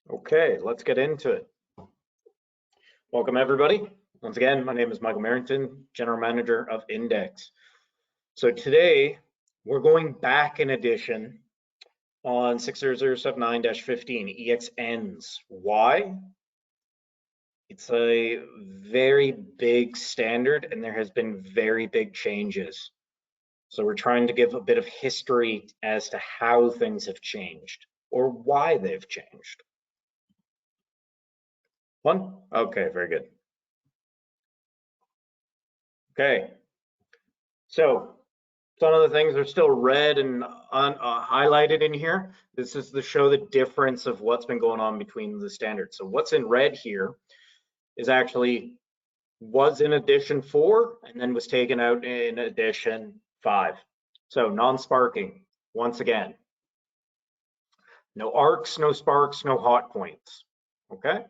Okay, let's get into it. Welcome everybody. Once again, my name is Michael Merrington, General Manager of Index. So today we're going back in edition on 60079-15 EXNs. Why? It's a very big standard and there has been very big changes. So we're trying to give a bit of history as to how things have changed or why they've changed. One? Okay, very good. Okay, so some of the things are still red and highlighted in here. This is to show the difference of what's been going on between the standards. So what's in red here is actually was in edition 4 and then was taken out in edition 5. So non-sparking, once again. No arcs, no sparks, no hot points, okay?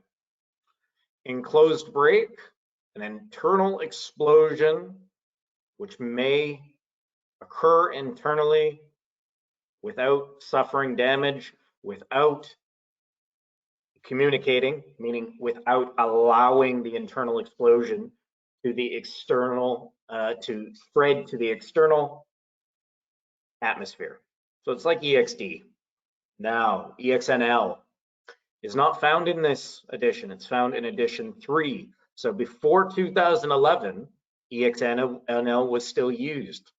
Enclosed break, an internal explosion, which may occur internally without suffering damage, without communicating, meaning without allowing the internal explosion to the external, to spread to the external atmosphere. So it's like EXD. Now, EXNL is not found in this edition. It's found in edition 3. So before 2011, EXNL was still used.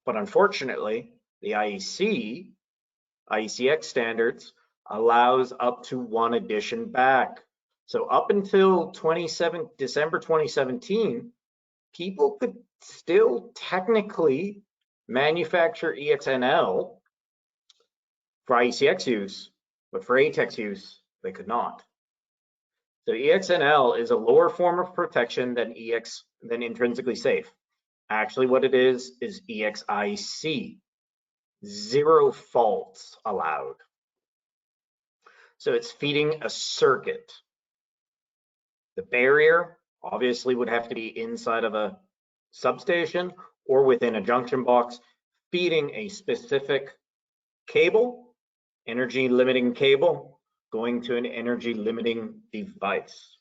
But unfortunately, the IEC, IECX standards allows up to 1 edition back. So up until December 2017, people could still technically manufacture EXNL for IECX use, but for ATEX use, they could not. So EXNL is a lower form of protection than intrinsically safe. Actually, what it is EXIC, 0 faults allowed. So it's feeding a circuit. The barrier obviously would have to be inside of a substation or within a junction box, feeding a specific cable, energy limiting cable, going to an energy limiting device.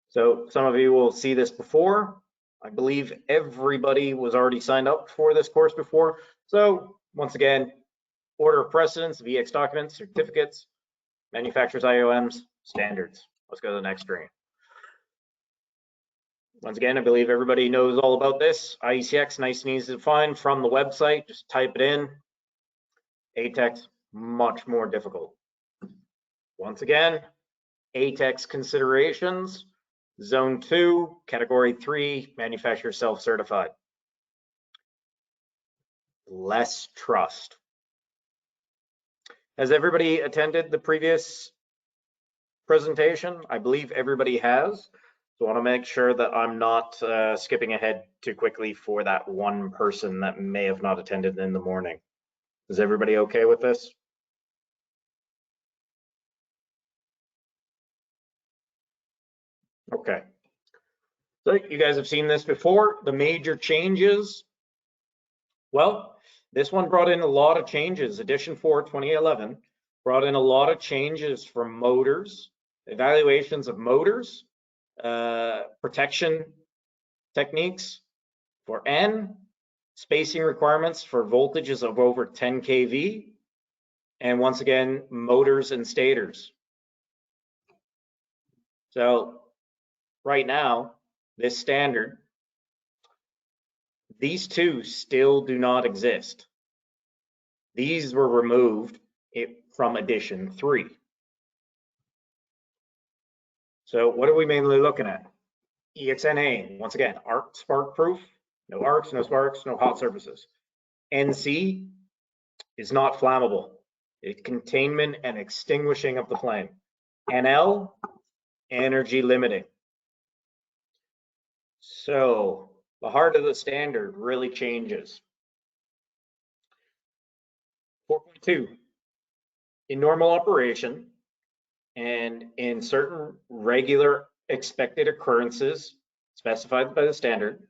So some of you will see this before. I believe everybody was already signed up for this course before. So once again, order of precedence, VX documents, certificates, manufacturers IOMs, standards. Let's go to the next screen. Once again, I believe everybody knows all about this. IECX, nice and easy to find from the website. Just type it in. ATEX, much more difficult. Once again, ATEX considerations. Zone 2, Category 3, manufacturer self-certified. Less trust. Has everybody attended the previous presentation? I believe everybody has. So I want to make sure that I'm not skipping ahead too quickly for that one person that may have not attended in the morning. Is everybody okay with this? Okay. So you guys have seen this before. The major changes. Well, this one brought in a lot of changes. Edition 4, 2011, brought in a lot of changes for motors, evaluations of motors, protection techniques for N, spacing requirements for voltages of over 10 kV, and once again, motors and stators. So right now, this standard, these two still do not exist. These were removed from edition 3. So what are we mainly looking at? EXNA, once again, arc spark proof, no arcs, no sparks, no hot surfaces. NC is not flammable. It's containment and extinguishing of the flame. NL, energy limiting. So the heart of the standard really changes. 4.2, in normal operation and in certain regular expected occurrences specified by the standard,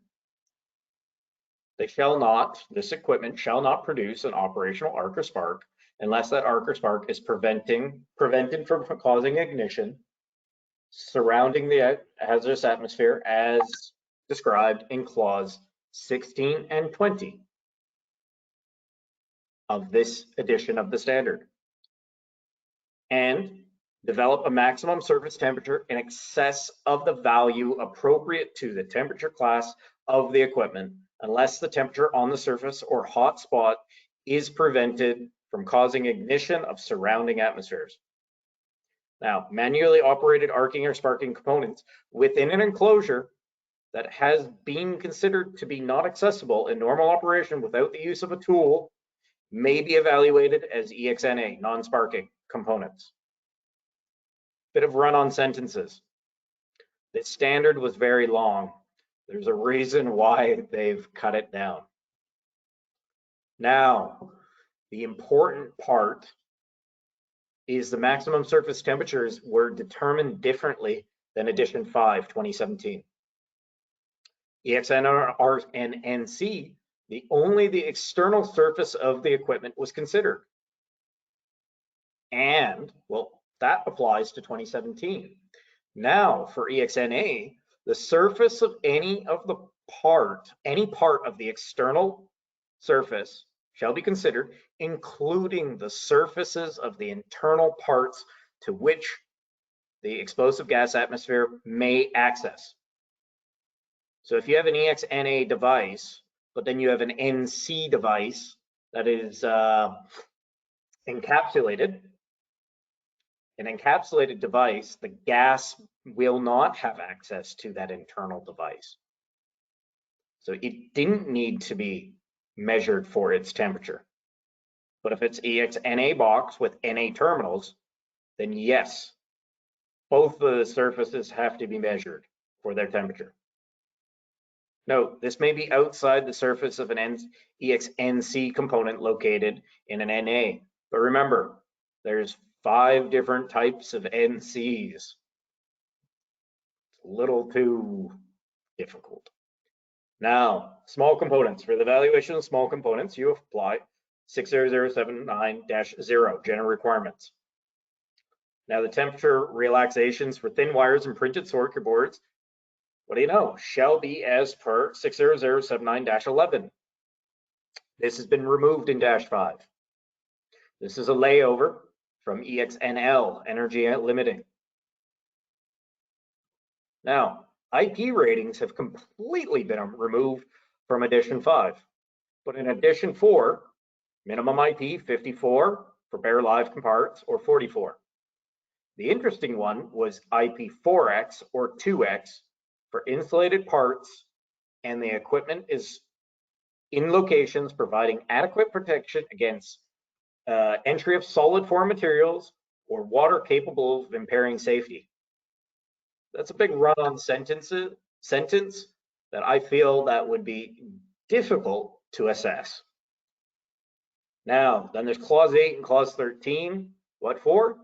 this equipment shall not produce an operational arc or spark unless that arc or spark is prevented from causing ignition surrounding the hazardous atmosphere as described in clause 16 and 20 of this edition of the standard. And develop a maximum surface temperature in excess of the value appropriate to the temperature class of the equipment, unless the temperature on the surface or hot spot is prevented from causing ignition of surrounding atmospheres. Now, manually operated arcing or sparking components within an enclosure that has been considered to be not accessible in normal operation without the use of a tool may be evaluated as EXNA, non-sparking components. Bit of run-on sentences. This standard was very long. There's a reason why they've cut it down. Now, the important part is the maximum surface temperatures were determined differently than Edition 5, 2017. EXNR and NC, only the external surface of the equipment was considered. And, well, that applies to 2017. Now, for EXNA, the surface of any part of the external surface shall be considered, including the surfaces of the internal parts to which the explosive gas atmosphere may access. So if you have an EXNA device, but then you have an NC device that is encapsulated, an encapsulated device, the gas will not have access to that internal device. So it didn't need to be measured for its temperature. But if it's EXNA box with NA terminals, then yes, both the surfaces have to be measured for their temperature. Note, this may be outside the surface of an EXNC component located in an NA. But remember, there's 5 different types of NCs. It's a little too difficult. Now, small components. For the evaluation of small components, you apply 60079-0, general requirements. Now, the temperature relaxations for thin wires and printed circuit boards, what do you know, shall be as per 60079-11. This has been removed in -5. This is a layover from EXNL, energy limiting. Now, IP ratings have completely been removed from Edition 5, but in Edition 4, minimum IP 54 for bare live parts or 44. The interesting one was IP 4X or 2X for insulated parts, and the equipment is in locations providing adequate protection against entry of solid form materials or water capable of impairing safety. That's a big run-on sentence that I feel that would be difficult to assess. Now, then there's Clause 8 and Clause 13. What for?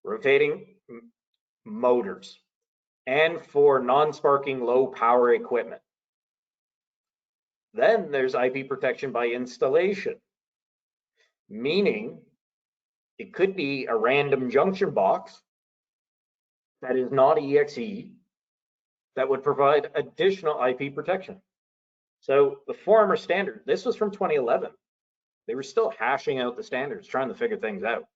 Rotating motors and for non-sparking low power equipment. Then there's IP protection by installation, meaning it could be a random junction box that is not EXE that would provide additional IP protection. So the former standard, this was from 2011. They were still hashing out the standards, trying to figure things out.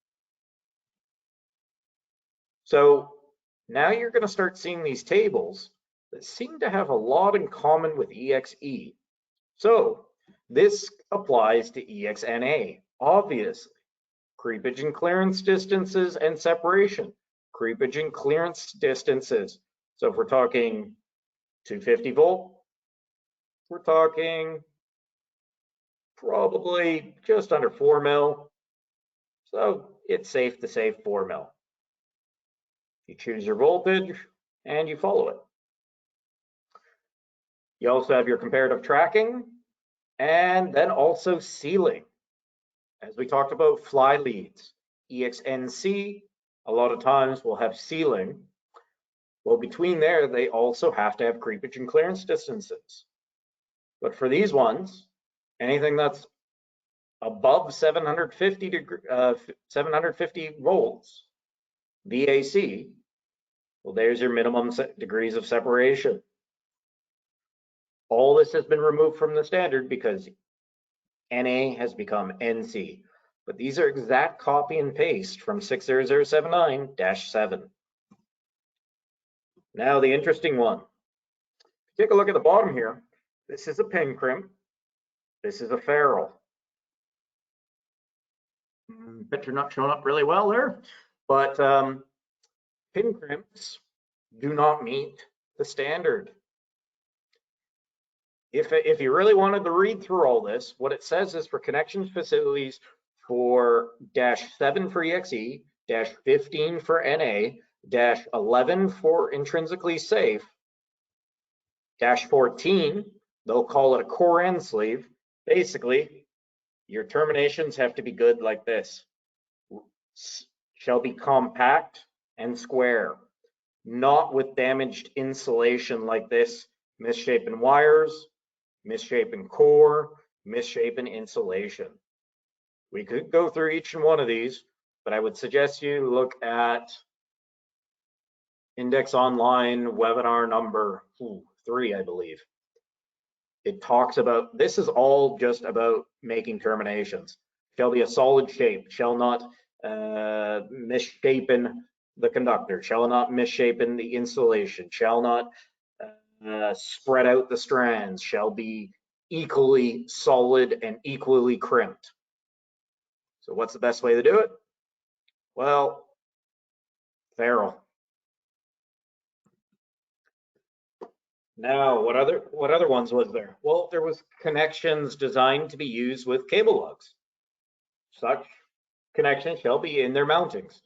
So now you're going to start seeing these tables that seem to have a lot in common with EXE. So this applies to EXNA, obviously. Creepage and clearance distances and separation. Creepage and clearance distances. So if we're talking 250 volt, we're talking probably just under 4 mil. So it's safe to say 4 mil. You choose your voltage and you follow it. You also have your comparative tracking and then also sealing. As we talked about fly leads, EXNC, a lot of times will have sealing. Well, between there, they also have to have creepage and clearance distances. But for these ones, anything that's above 750 volts VAC, well, there's your minimum degrees of separation. All this has been removed from the standard because NA has become NC. But these are exact copy and paste from 60079-7. Now the interesting one. Take a look at the bottom here. This is a pin crimp. This is a ferrule. Picture not showing up really well there, but pin crimps do not meet the standard. If you really wanted to read through all this, what it says is for connection facilities for -7 for EXE, -15 for NA, -11 for intrinsically safe, -14, they'll call it a core end sleeve. Basically, your terminations have to be good like this. Shall be compact and square, not with damaged insulation like this, misshapen wires, misshapen core, misshapen insulation. We could go through each and one of these, but I would suggest you look at Index Online webinar number 3, I believe. It talks about, this is all just about making terminations. Shall be a solid shape, shall not misshapen the conductor, shall not misshapen the insulation, shall not spread out the strands, shall be equally solid and equally crimped. So what's the best way to do it? Well, ferrule. Now, what other ones was there? Well, there was connections designed to be used with cable lugs. Such connections shall be in their mountings.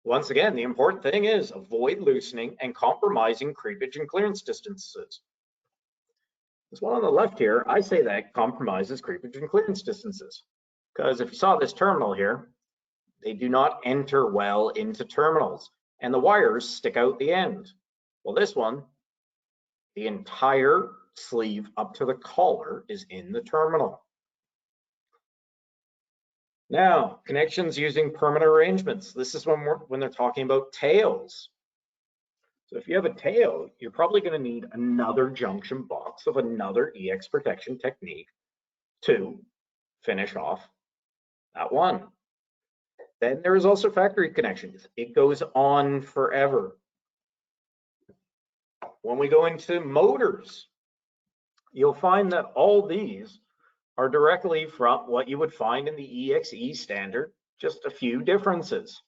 Once again, the important thing is avoid loosening and compromising creepage and clearance distances. This one on the left here, I say that compromises creepage and clearance distances. Because if you saw this terminal here, they do not enter well into terminals, and the wires stick out the end. Well, this one, the entire sleeve up to the collar is in the terminal. Now, connections using permanent arrangements. This is when they're talking about tails. So if you have a tail, you're probably going to need another junction box of another EX protection technique to finish off that one. Then there is also factory connections. It goes on forever. When we go into motors, you'll find that all these are directly from what you would find in the EXE standard, just a few differences.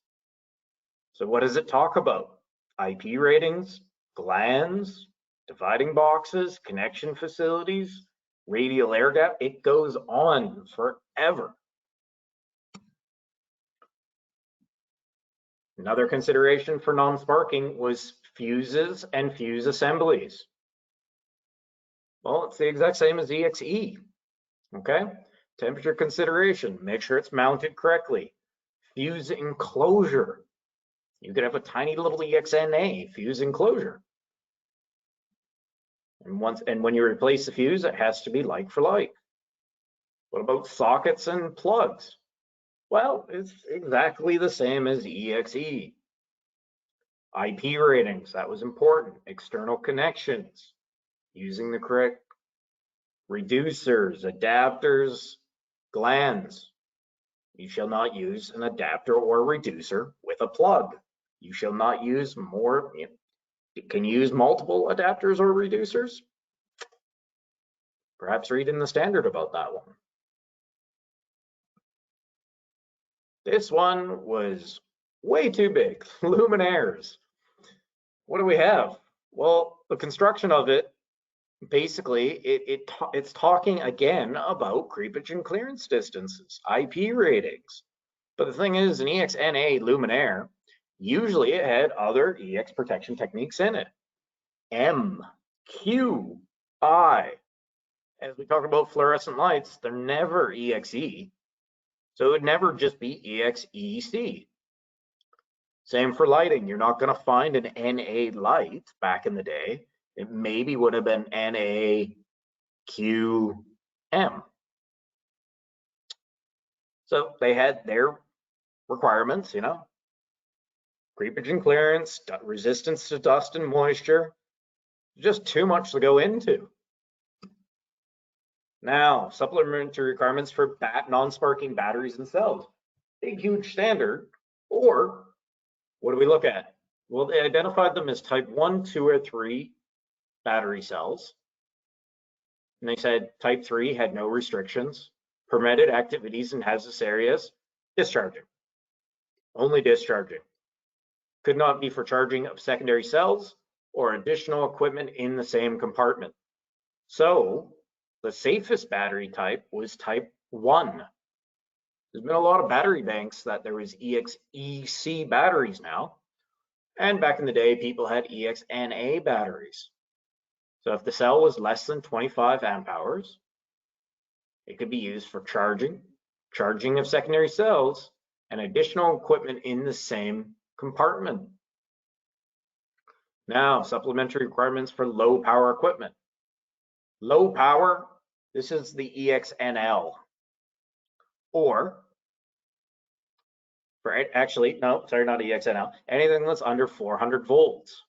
So what does it talk about? IP ratings, glands, dividing boxes, connection facilities, radial air gap. It goes on forever. Another consideration for non-sparking was fuses and fuse assemblies. Well, it's the exact same as EXE, okay? Temperature consideration, make sure it's mounted correctly. Fuse enclosure. You could have a tiny little EXNA fuse enclosure. And when you replace the fuse, it has to be like for like. What about sockets and plugs? Well, it's exactly the same as EXE. IP ratings, that was important. External connections, using the correct reducers, adapters, glands. You shall not use an adapter or reducer with a plug. You shall not use more. You can use multiple adapters or reducers. Perhaps read in the standard about that one. This one was way too big. Luminaires. What do we have? Well, the construction of it, basically, it's talking again about creepage and clearance distances, IP ratings. But the thing is, an EXNA luminaire, usually it had other EX protection techniques in it. M, Q, I. As we talk about fluorescent lights, they're never EXE. So it would never just be EXEC. Same for lighting. You're not going to find an NA light back in the day. It maybe would have been NAQM. So they had their requirements, creepage and clearance, resistance to dust and moisture, just too much to go into. Now, supplementary requirements for non-sparking batteries and cells. Big, huge standard. Or what do we look at? Well, they identified them as type 1, 2, or 3 battery cells. And they said type 3 had no restrictions, permitted activities in hazardous areas, discharging, only discharging. Could not be for charging of secondary cells or additional equipment in the same compartment. So the safest battery type was type 1. There's been a lot of battery banks that there was EC batteries now. And back in the day, people had EXNA batteries. So if the cell was less than 25 amp hours, it could be used for charging of secondary cells, and additional equipment in the same compartment. Now, supplementary requirements for low power equipment. Low power, this is the EXNL. Or, not EXNL, anything that's under 400 volts.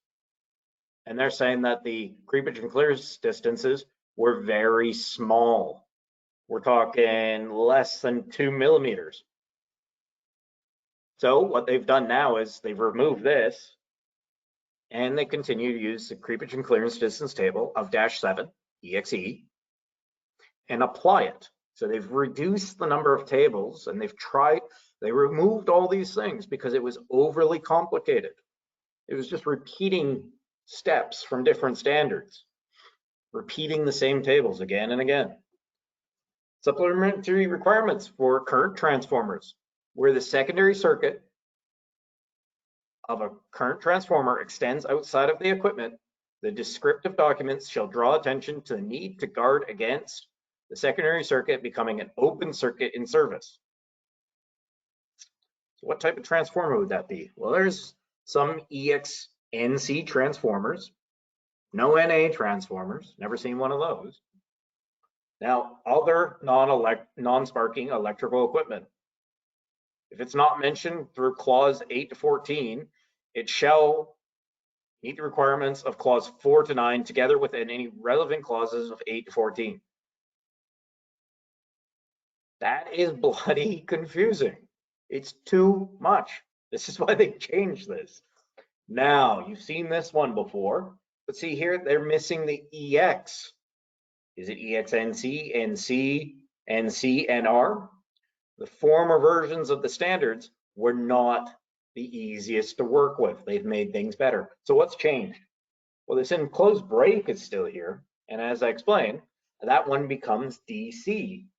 And they're saying that the creepage and clearance distances were very small. We're talking less than 2 millimeters. So what they've done now is they've removed this, and they continue to use the creepage and clearance distance table of -7, EXE, and apply it. So they've reduced the number of tables, and they removed all these things because it was overly complicated. It was just repeating steps from different standards, repeating the same tables again and again. Supplementary requirements for current transformers, where the secondary circuit of a current transformer extends outside of the equipment, the descriptive documents shall draw attention to the need to guard against the secondary circuit becoming an open circuit in service. So what type of transformer would that be? Well, there's some EXNC transformers, no NA transformers, never seen one of those. Now, other non-sparking electrical equipment. If it's not mentioned through clause 8 to 14, it shall meet the requirements of clause 4 to 9 together with any relevant clauses of 8 to 14. That is bloody confusing. It's too much. This is why they changed this. Now, you've seen this one before, but see here, they're missing the EX. Is it EXNC, NC, NC, NR? The former versions of the standards were not the easiest to work with. They've made things better. So what's changed? Well, this enclosed break is still here. And as I explained, that one becomes DC.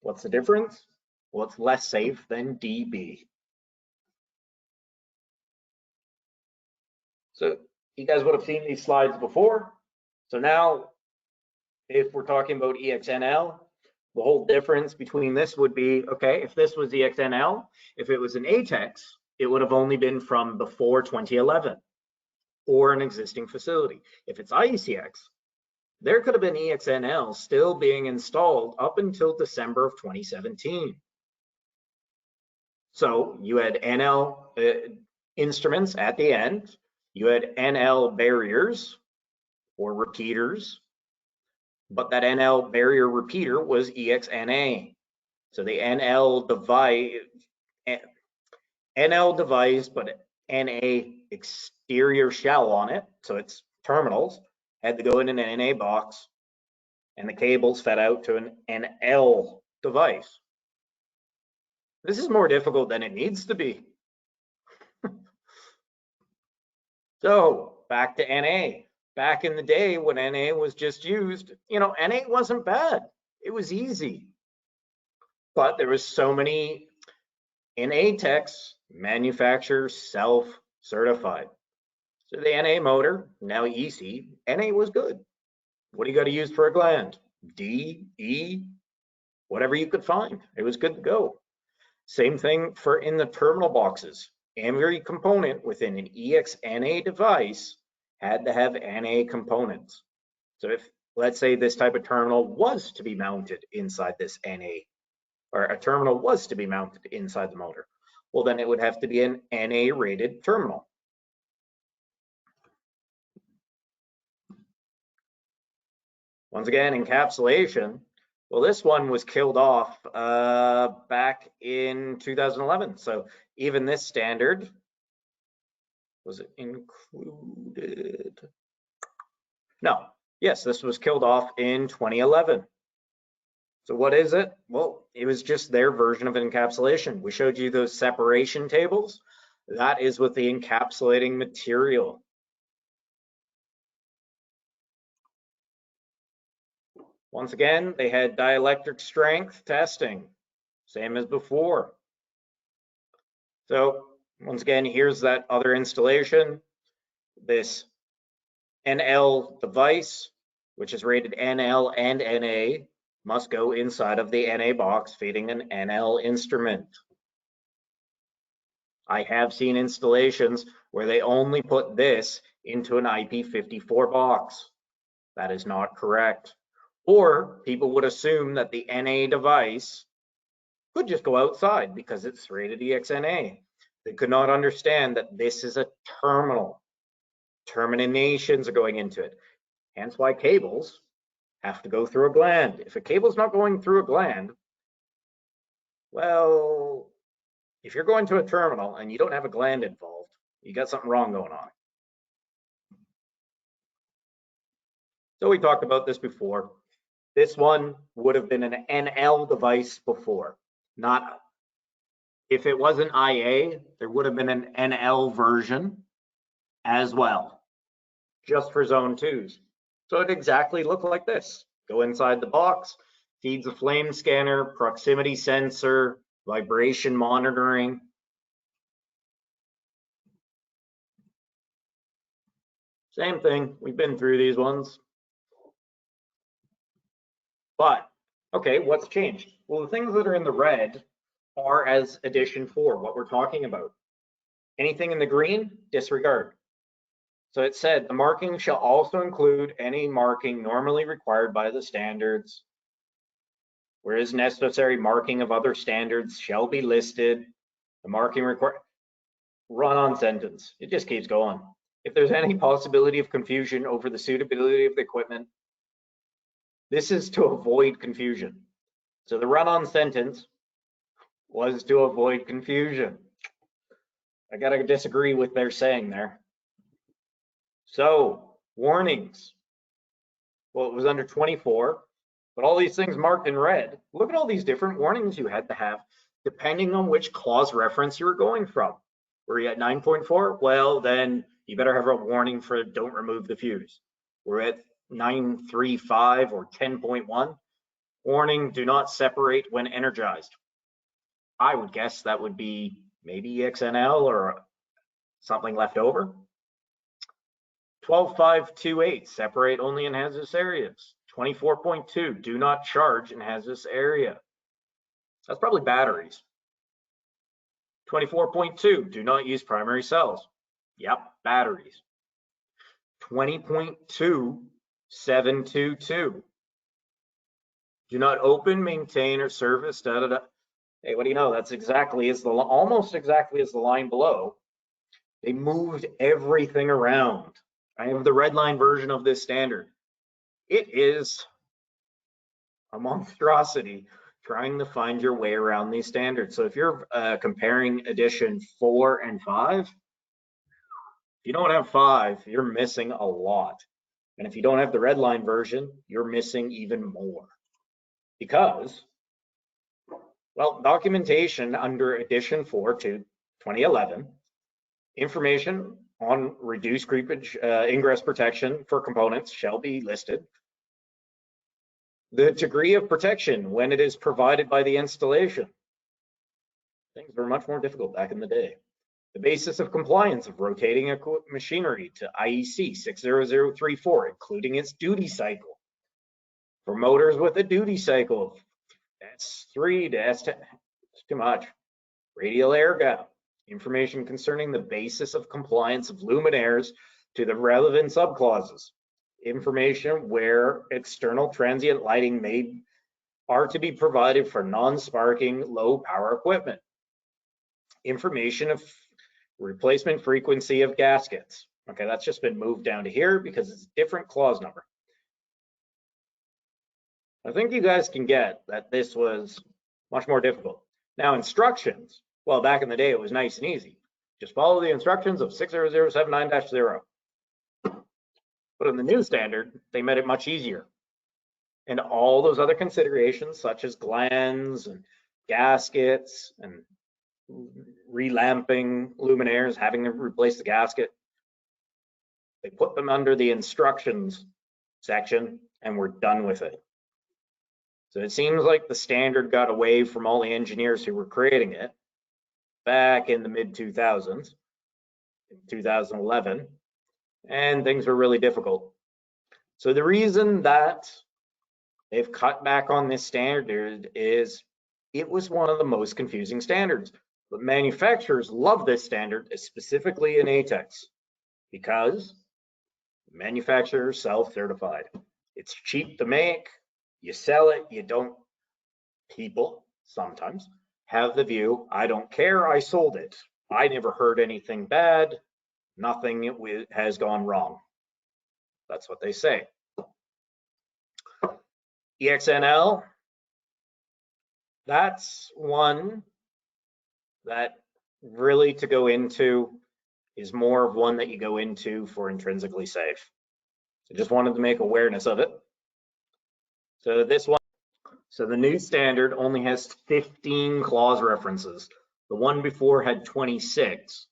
What's the difference? Well, it's less safe than DB. So you guys would have seen these slides before. So now, if we're talking about EXNL, the whole difference between this would be, okay, if this was EXNL, if it was an ATEX, it would have only been from before 2011 or an existing facility. If it's IECX, there could have been EXNL still being installed up until December of 2017. So you had NL instruments at the end, you had NL barriers or repeaters, but that NL barrier repeater was EXNA. So the NL device, but NA exterior shell on it, so its terminals had to go in an NA box, and the cables fed out to an NL device. This is more difficult than it needs to be. So back to NA. Back in the day when NA was just used, NA wasn't bad. It was easy. But there was so many NA techs, manufacturers self-certified. So the NA motor, now EC, NA was good. What do you got to use for a gland? D, E, whatever you could find. It was good to go. Same thing for in the terminal boxes. Every component within an EXNA device had to have NA components. So if, let's say, this type of terminal was to be mounted inside this NA or a terminal was to be mounted inside the motor, well, then it would have to be an NA rated terminal. Once again, encapsulation. Well, this one was killed off back in 2011. So even this standard, was it included? No. Yes, this was killed off in 2011. So what is it? Well, it was just their version of encapsulation. We showed you those separation tables. That is with the encapsulating material. Once again, they had dielectric strength testing, same as before. So once again, here's that other installation. This NL device, which is rated NL and NA, must go inside of the NA box feeding an NL instrument. I have seen installations where they only put this into an IP54 box. That is not correct. Or people would assume that the NA device could just go outside because it's rated EXNA. They could not understand that this is a terminal. Terminations are going into it. Hence why cables have to go through a gland. If a cable's not going through a gland, well, if you're going to a terminal and you don't have a gland involved, you got something wrong going on. So we talked about this before. This one would have been an NL device before, not, if it wasn't IA, there would have been an NL version as well, just for zone 2s. So it exactly looked like this. Go inside the box, feeds a flame scanner, proximity sensor, vibration monitoring. Same thing, we've been through these ones. But, okay, what's changed? Well, the things that are in the red are as edition 4, what we're talking about. Anything in the green, disregard. So it said the marking shall also include any marking normally required by the standards. Where is necessary, marking of other standards shall be listed. The marking required, run-on sentence. It just keeps going. If there's any possibility of confusion over the suitability of the equipment, this is to avoid confusion. So the run-on sentence was to avoid confusion. I gotta disagree with their saying there. So warnings. Well, it was under 24, but all these things marked in red. Look at all these different warnings you had to have, depending on which clause reference you were going from. Were you at 9.4? Well, then you better have a warning for don't remove the fuse. We're at 9.35 or 10.1. Warning, do not separate when energized. I would guess that would be maybe EXNL or something left over. 12.528, separate only in hazardous areas. 24.2, do not charge in hazardous area. That's probably batteries. 24.2, do not use primary cells. Yep, batteries. 20.2.722, do not open, maintain, or service, da, da, da. Hey, what do you know? That's exactly as the, almost exactly as the line below. They moved everything around. I have the red line version of this standard. It is a monstrosity trying to find your way around these standards. So if you're comparing edition 4 and 5, if you don't have 5, you're missing a lot. And if you don't have the red line version, you're missing even more. Because, well, documentation under edition 4 to 2011, information on reduced creepage ingress protection for components shall be listed. The degree of protection when it is provided by the installation. Things were much more difficult back in the day. The basis of compliance of rotating machinery to IEC 60034, including its duty cycle. For motors with a duty cycle of S3 to S10, it's too much. Radial air gap. Information concerning the basis of compliance of luminaires to the relevant subclauses. Information where external transient lighting may are to be provided for non-sparking low power equipment. Information of replacement frequency of gaskets. Okay, that's just been moved down to here because it's a different clause number. I think you guys can get that this was much more difficult. Now, instructions, well, back in the day, it was nice and easy. Just follow the instructions of 60079-0. But in the new standard, they made it much easier. And all those other considerations, such as glands and gaskets and relamping luminaires, having to replace the gasket, they put them under the instructions section and we're done with it. So it seems like the standard got away from all the engineers who were creating it back in the mid 2000s, 2011, and things were really difficult. So the reason that they've cut back on this standard is it was one of the most confusing standards. But manufacturers love this standard, specifically in ATEX, because manufacturers self-certified. It's cheap to make, you sell it, you don't. People sometimes have the view, I don't care, I sold it. I never heard anything bad, nothing has gone wrong. That's what they say. EXNL, that's one that really to go into is more of one that you go into for intrinsically safe. So just wanted to make awareness of it. So this one, so the new standard only has 15 clause references. The one before had 26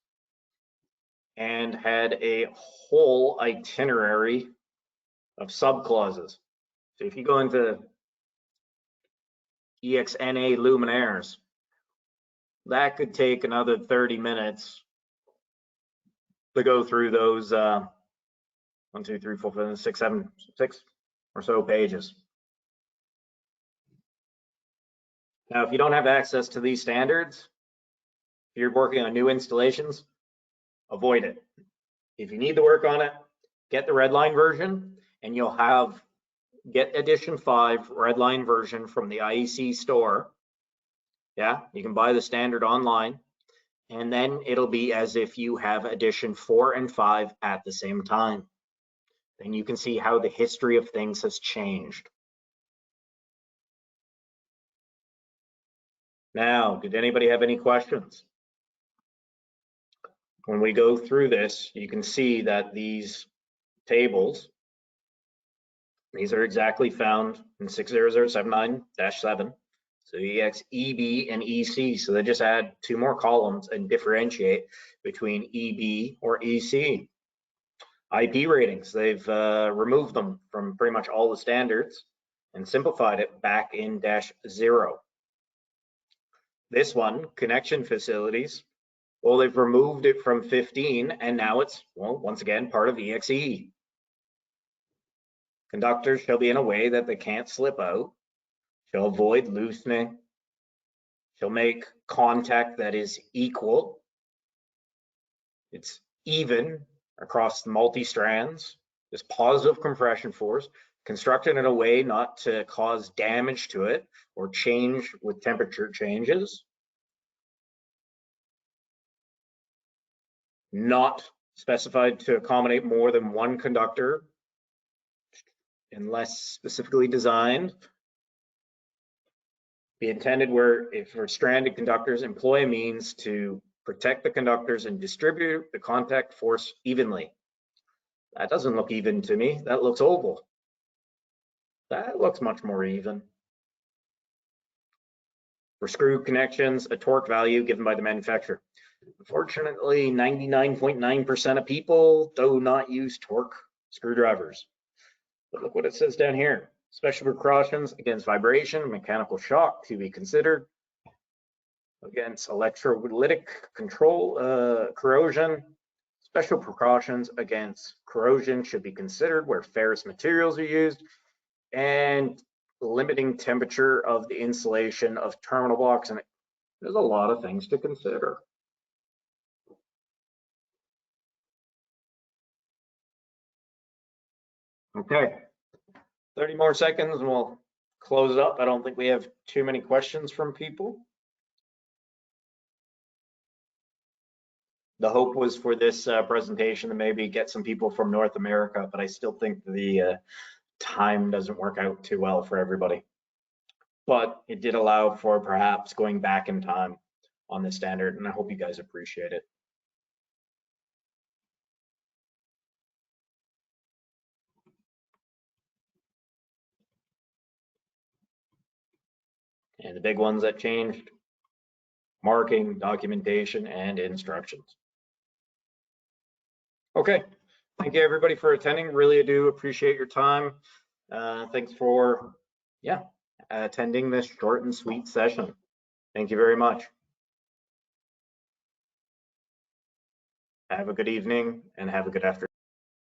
and had a whole itinerary of subclauses. So if you go into EXNA luminaires, that could take another 30 minutes to go through those 1, 2, 3, 4, 5, 6, 7, 6 or so pages. Now, if you don't have access to these standards, if you're working on new installations, avoid it. If you need to work on it, get the redline version, and you'll have get edition 5 redline version from the IEC store. Yeah, you can buy the standard online, and then it'll be as if you have edition 4 and 5 at the same time. Then you can see how the history of things has changed. Now, did anybody have any questions? When we go through this, you can see that these tables, these are exactly found in 60079-7. So EX, EB, and EC. So they just add 2 more columns and differentiate between EB or EC. IP ratings, they've removed them from pretty much all the standards and simplified it back in -0. This one, connection facilities, well, they've removed it from 15 and now it's, well, once again, part of EXE. Conductors shall be in a way that they can't slip out, shall avoid loosening, shall make contact that is equal, it's even across the multi-strands, there's positive compression force, constructed in a way not to cause damage to it or change with temperature changes. Not specified to accommodate more than 1 conductor unless specifically designed. Be intended where if for stranded conductors, employ a means to protect the conductors and distribute the contact force evenly. That doesn't look even to me, that looks oval. That looks much more even. For screw connections, a torque value given by the manufacturer. Unfortunately, 99.9% of people do not use torque screwdrivers. But look what it says down here. Special precautions against vibration, mechanical shock to be considered. Against electrolytic control, corrosion. Special precautions against corrosion should be considered where ferrous materials are used, and limiting temperature of the insulation of terminal blocks. And there's a lot of things to consider. Okay, 30 more seconds and we'll close up. I don't think we have too many questions from people. The hope was for this presentation to maybe get some people from North America, but I still think the time doesn't work out too well for everybody. But it did allow for perhaps going back in time on the standard, and I hope you guys appreciate it. And the big ones that changed: marking, documentation, and instructions. Okay, thank you everybody for attending. Really do appreciate your time. Thanks for, attending this short and sweet session. Thank you very much. Have a good evening and have a good afternoon.